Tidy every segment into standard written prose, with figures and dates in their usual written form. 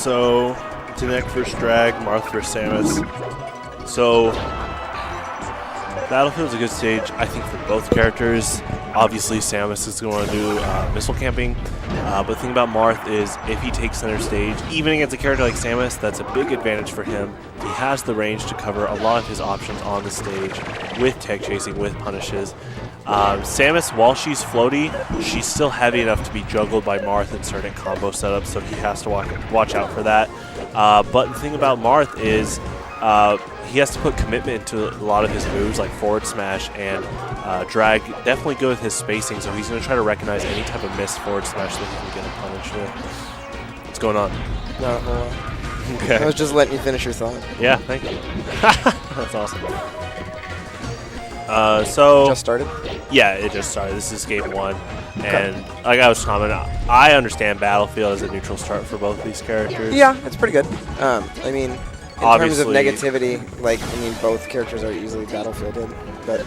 So, Denec versus Drag, Marth versus Samus. So, Battlefield's a good stage, I think, for both characters. Obviously, Samus is going to do missile camping. But the thing about Marth is if he takes center stage, even against a character like Samus, that's a big advantage for him. He has the range to cover a lot of his options on the stage with tech chasing, with punishes. Samus, while she's floaty, she's still heavy enough to be juggled by Marth in certain combo setups, so he has to watch out for that. But the thing about Marth is he has to put commitment into a lot of his moves, like forward smash and drag. Definitely good with his spacing, so he's going to try to recognize any type of missed forward smash that he can get a punish with. What's going on? Not a whole lot. Okay. I was just letting you finish your thought. Yeah, thank you. That's awesome. So Just started? Yeah, it just started. This is game 1. And like I was commenting, I understand Battlefield as a neutral start for both of these characters. Yeah, it's pretty good. I mean, in terms of Obviously- negativity, like, I mean, both characters are easily battlefielded, but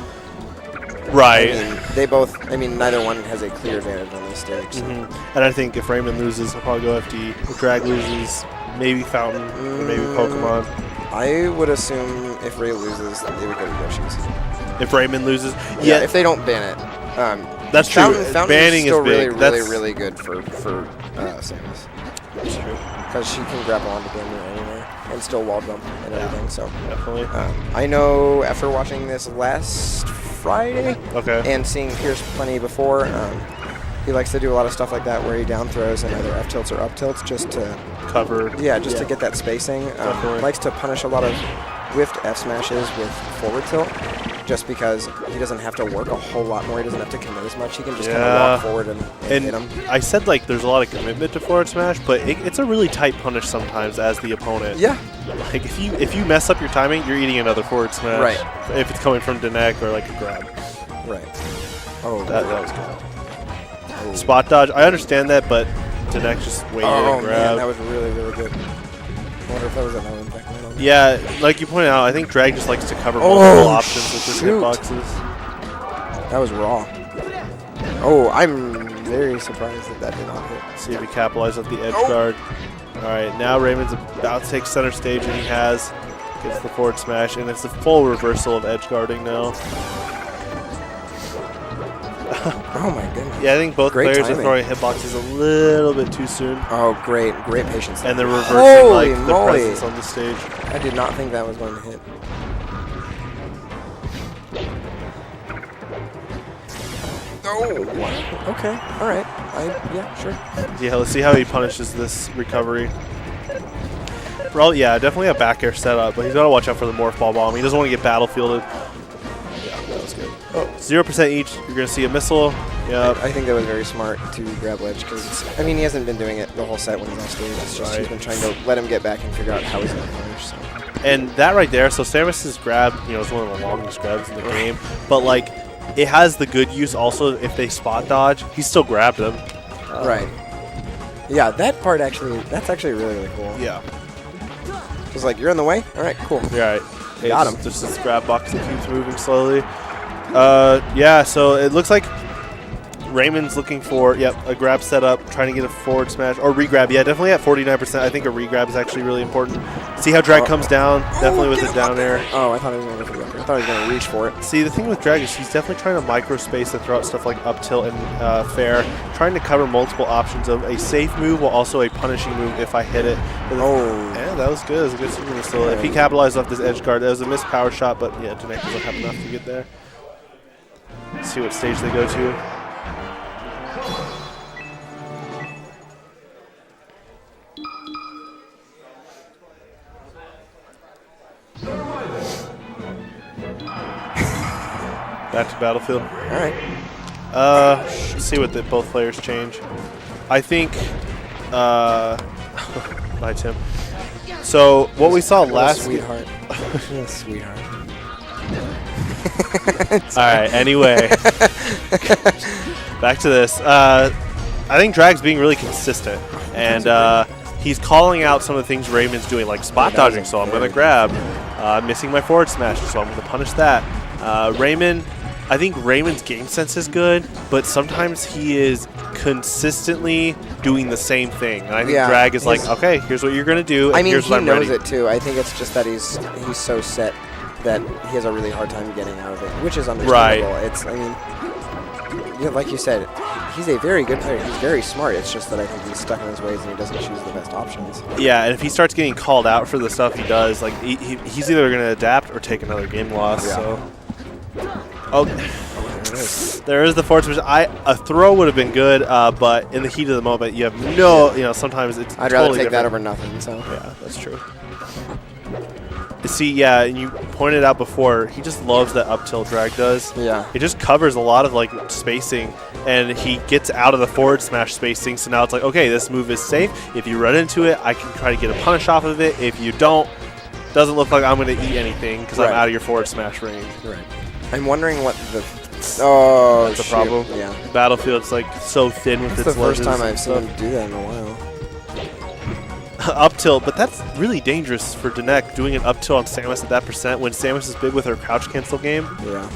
Right. I mean, they both, I mean, neither one has a clear advantage on this stage. So. And I think if Raymond loses, he'll probably go FD. If Drag loses, maybe Fountain, or maybe Pokemon. I would assume if Ray loses, they would go to Yoshi's. If Raymond loses, Yeah, if they don't ban it. That's true. Fountain Banning is still is big. really good for Samus. That's true. Because she can grab onto Gamer anywhere and still wall jump and everything. So Definitely. I know after watching this last Friday and seeing Pierce plenty before, he likes to do a lot of stuff like that where he down throws and either F tilts or up tilts just to cover. Yeah, just to get that spacing. Likes to punish a lot of whiffed F smashes with forward tilt. Just because he doesn't have to work a whole lot more, he doesn't have to commit as much. He can just kind of walk forward and hit him. I said like there's a lot of commitment to forward smash, but it's a really tight punish sometimes as the opponent. Yeah. Like if you mess up your timing, you're eating another forward smash. Right. If it's coming from Denec or like a grab. Right. Oh, that was good. Oh. Spot dodge. I understand that, but Denec just waited and grabbed. Man, that was really good. I wonder if that was another impact. Yeah, like you pointed out, I think Drag just likes to cover multiple options with his hitboxes. That was raw. Oh, I'm very surprised that did not hit. See if he capitalized off the edge guard. All right, now Raymond's about to take center stage, and he gets the forward smash, and it's a full reversal of edge guarding now. Oh my goodness. Yeah, I think both players are throwing hitboxes a little bit too soon. Oh, great patience. And they're reversing the presence on the stage. I did not think that was going to hit. Oh, okay, all right. Yeah, sure. Yeah, let's see how he punishes this recovery. Well, yeah, definitely a back air setup, but he's got to watch out for the morph ball bomb. He doesn't want to get battlefielded. Yeah, that was good. 0% each. You're going to see a missile. Yeah. I think that was very smart to grab ledge because, I mean, he hasn't been doing it the whole set when he's on stage. It's just he's been trying to let him get back and figure out how he's going to punish. So. And that right there, so Samus's grab, is one of the longest grabs in the game. But, like, it has the good use also if they spot dodge. He still grabbed them. Right. Yeah, that part that's actually really cool. Yeah. It's like, you're in the way? All right, cool. Yeah, right. Got him. Just this grab box that keeps moving slowly. Yeah, so it looks like Raymond's looking for, a grab setup, trying to get a forward smash, or re-grab. Yeah, definitely at 49%. I think a re-grab is actually really important. See how Drag comes down, definitely with a down air. Oh, I thought he was going to go for the up air. I thought he was going to reach for it. See, the thing with Drag is he's definitely trying to micro-space to throw out stuff like up tilt and fair, trying to cover multiple options of a safe move while also a punishing move if I hit it. Yeah, that was good. It was a good super missile. If he capitalized off this edge guard, that was a missed power shot, but yeah, Denec doesn't have enough to get there. Let's see what stage they go to. Back to Battlefield. All right. Let's see what both players change. I think, my Tim. So what we saw last. Sweetheart. Sweetheart. All right. Anyway, back to this. I think Drag's being really consistent, and he's calling out some of the things Raymond's doing, like spot dodging. So I'm going to grab. Missing my forward smash, so I'm going to punish that. Raymond. I think Raymond's game sense is good, but sometimes he is consistently doing the same thing. And I think Yeah, Drag is like, okay, here's what you're going to do, and I mean, here's he what I'm knows ready. it too. I think it's just that he's so set that he has a really hard time getting out of it, which is understandable. Right. It's, I mean, yeah, like you said, he's a very good player. He's very smart. It's just that I think he's stuck in his ways and he doesn't choose the best options. Yeah, and if he starts getting called out for the stuff he does, like he's either going to adapt or take another game loss. Yeah. So, oh, there is the forward smash. A throw would have been good, but in the heat of the moment, you have no. Sometimes it's. I'd totally rather take that different. over nothing. So Yeah, that's true. See, yeah, and you pointed out before, he just loves that up tilt Drag does. Yeah. It just covers a lot of like spacing, and he gets out of the forward smash spacing. So now it's like, okay, this move is safe. If you run into it, I can try to get a punish off of it. If you don't, doesn't look like I'm going to eat anything because I'm out of your forward smash range. Right. I'm wondering what the. Oh, that's a problem. Yeah. Battlefield's like so thin with It's its the first ledges time and I've seen stuff. him do that in a while. Up tilt, but that's really dangerous for Denec doing an up tilt on Samus at that percent when Samus is big with her crouch cancel game. Yeah.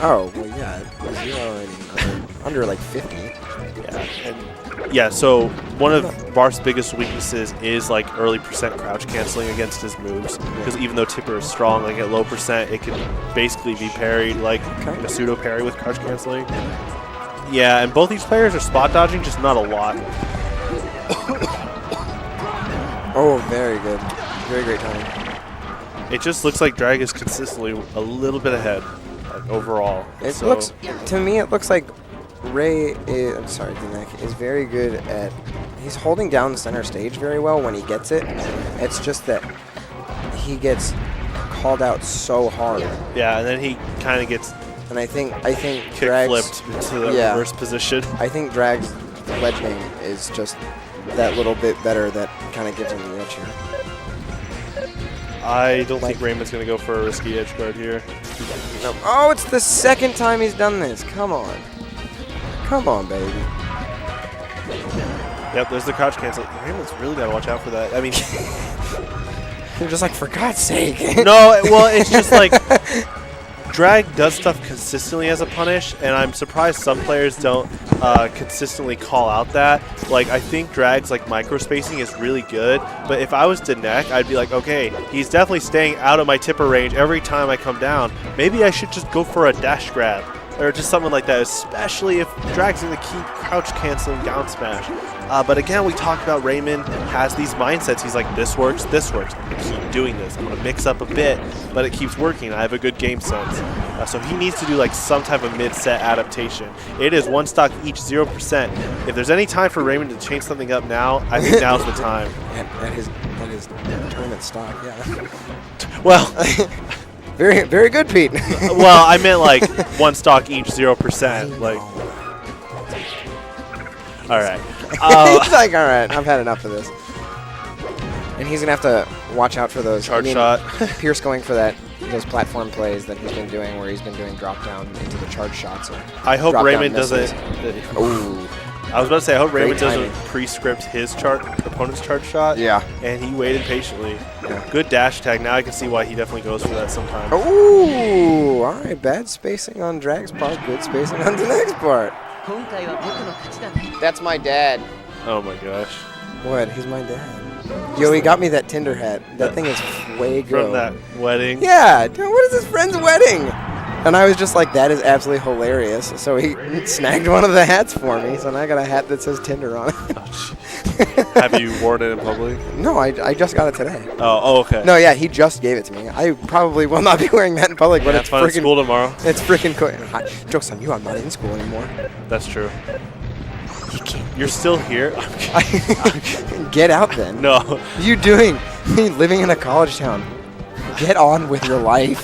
Oh, well, yeah. It was already under like 50. Yeah, and yeah, so one of Marth's biggest weaknesses is like early percent crouch canceling against his moves, because even though Tipper is strong, like at low percent, it can basically be parried like a pseudo parry with crouch canceling. Yeah, and both these players are spot dodging, just not a lot. Oh, very good. Very great timing. It just looks like Drag is consistently a little bit ahead, like overall. It looks, to me, it looks like Denec is very good at, he's holding down the center stage very well when he gets it. It's just that he gets called out so hard. Yeah, and then he kind of gets and I think kick Drag's, flipped into the reverse position. I think Drag's ledge game is just that little bit better that kind of gives him the edge here. I don't think Raymond's going to go for a risky edge guard here. No. Oh, it's the second time he's done this. Come on. Come on, baby. Yep, there's the crouch cancel. Raymond's really got to watch out for that. I mean, you're just like, for God's sake. No, well, it's just like Drag does stuff consistently as a punish, and I'm surprised some players don't consistently call out that. Like, I think Drag's like micro spacing is really good, but if I was Denec, I'd be like, okay, he's definitely staying out of my tipper range every time I come down. Maybe I should just go for a dash grab or just something like that, especially if Drag's going to keep crouch canceling down smash. But again, we talked about Raymond has these mindsets. He's like, this works, this works. I'm going to keep doing this. I'm going to mix up a bit, but it keeps working. I have a good game sense. So he needs to do like some type of mid-set adaptation. It is one stock each, 0%. If there's any time for Raymond to change something up now, I think now's the time. At his tournament stock, yeah. Well, very, very good, Pete. well, I meant like one stock each, 0%. Like, all right. He's like, all right, I've had enough of this. And he's going to have to watch out for those. Charge shot. Pierce going for those platform plays that he's been doing where he's been doing drop down into the charge shots. I hope Raymond doesn't. Ooh. I was about to say, I hope Raymond timing. doesn't pre-script his opponent's charge shot. Yeah. And he waited patiently. Yeah. Good dash tag. Now I can see why he definitely goes for that sometimes. Ooh, all right. Bad spacing on Drag's part. Good spacing on the next part. That's my dad. Oh my gosh. What? He's my dad. Yo, he got me that Tinder hat. That thing is way good. From that wedding? Yeah. Dude, what is his friend's wedding? And I was just like, that is absolutely hilarious. So he snagged one of the hats for me. So now I got a hat that says Tinder on it. Oh, have you worn it in public? No, I just got it today. Oh, okay. No, yeah, he just gave it to me. I probably will not be wearing that in public, but it's fun at freaking school tomorrow. It's freaking cool. Joke's on you, I'm not in school anymore. That's true. You're still here? Get out then. No. What are you doing? Living in a college town. Get on with your life.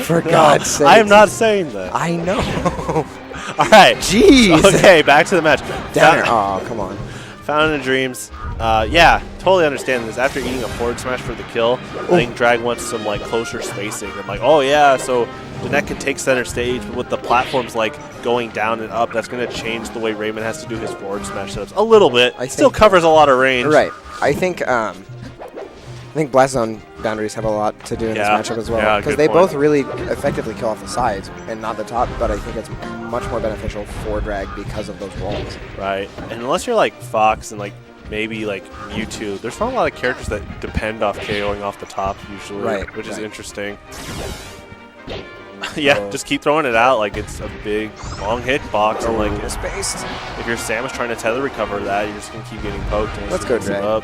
For God's sake. I am not saying that. I know. All right. Jeez. Okay, back to the match. Down there. Oh, come on. Fountain of Dreams. Yeah, totally understand this. After eating a forward smash for the kill, I think Drag wants some like closer spacing. I'm like, oh yeah, so Denec can take center stage, but with the platforms like going down and up, that's going to change the way Raymond has to do his forward smash setups a little bit. Still covers a lot of range. Right. I think Blast Zone boundaries have a lot to do in this Yeah. matchup as well. Yeah, Because good they point. both really effectively kill off the sides and not the top, but I think it's much more beneficial for drag because of those rolls. Right. And unless you're like Fox and like maybe like Mewtwo, there's not a lot of characters that depend off KOing off the top usually, Right, which is right. interesting. Yeah, just keep throwing it out like it's a big, long hitbox. And like Spaced. if you're Samus trying to tether recover that, you're just going to keep getting poked. And Let's it go, mixes it Drag. up.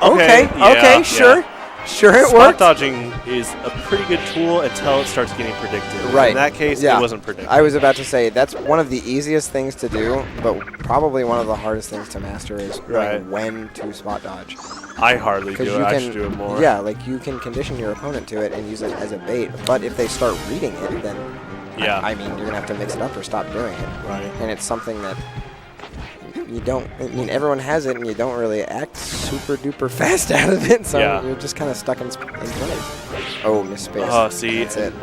Okay, yeah, sure. yeah. Sure, it Spot worked. dodging is a pretty good tool until it starts getting predicted. Right. In that case, Yeah. it wasn't predicted. I was about to say that's one of the easiest things to do, but probably one of the hardest things to master is Right. knowing when to spot dodge. I hardly do Because it. you I can, should do it more. yeah, like you can condition your opponent to it and use it as a bait. But if they start reading it, then Yeah. I mean, you're gonna have to mix it up or stop doing it. Right. And it's something that you don't. I mean, everyone has it, and you don't really act super duper fast out of it. So Yeah. you're just kind of stuck in place. Oh, misspace. Oh, see. That's it.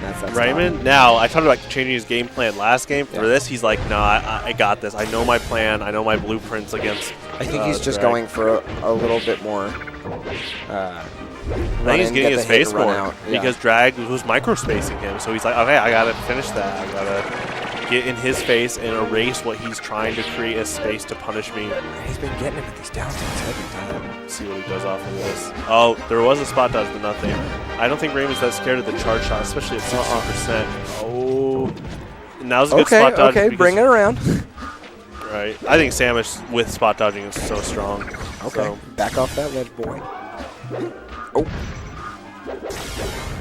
That's Raymond, now, I talked about changing his game plan last game. For Yeah. this, he's like, no, I got this. I know my plan. I know my blueprints against I think he's just Drag. going for a little bit more. I think he's getting his face more because Drag was microspacing him. So he's like, okay, I got to finish that. I got to get in his face and erase what he's trying to create as space to punish me. He's been getting him with these down tilts every time. See what he does off of this. Oh, there was a spot dodge, but nothing. I don't think Raymond's that scared of the charge shot, especially at 60%. Oh. And that was a good spot dodge. Okay, bring it around. Right. I think Samus with spot dodging is so strong. Okay, So, back off that ledge, boy. Oh.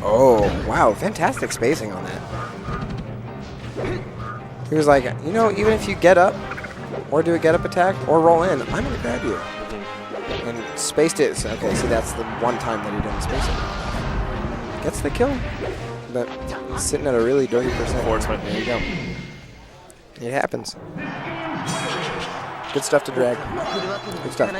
Oh, wow, fantastic spacing on that. He was like, you know, even if you get up, or do a get up attack, or roll in, I'm going to grab you. And spaced it. So, okay, see, that's the one time that he didn't space it. Gets the kill. But he's sitting at a really dirty percent. There you go. It happens. Good stuff to drag. Good stuff.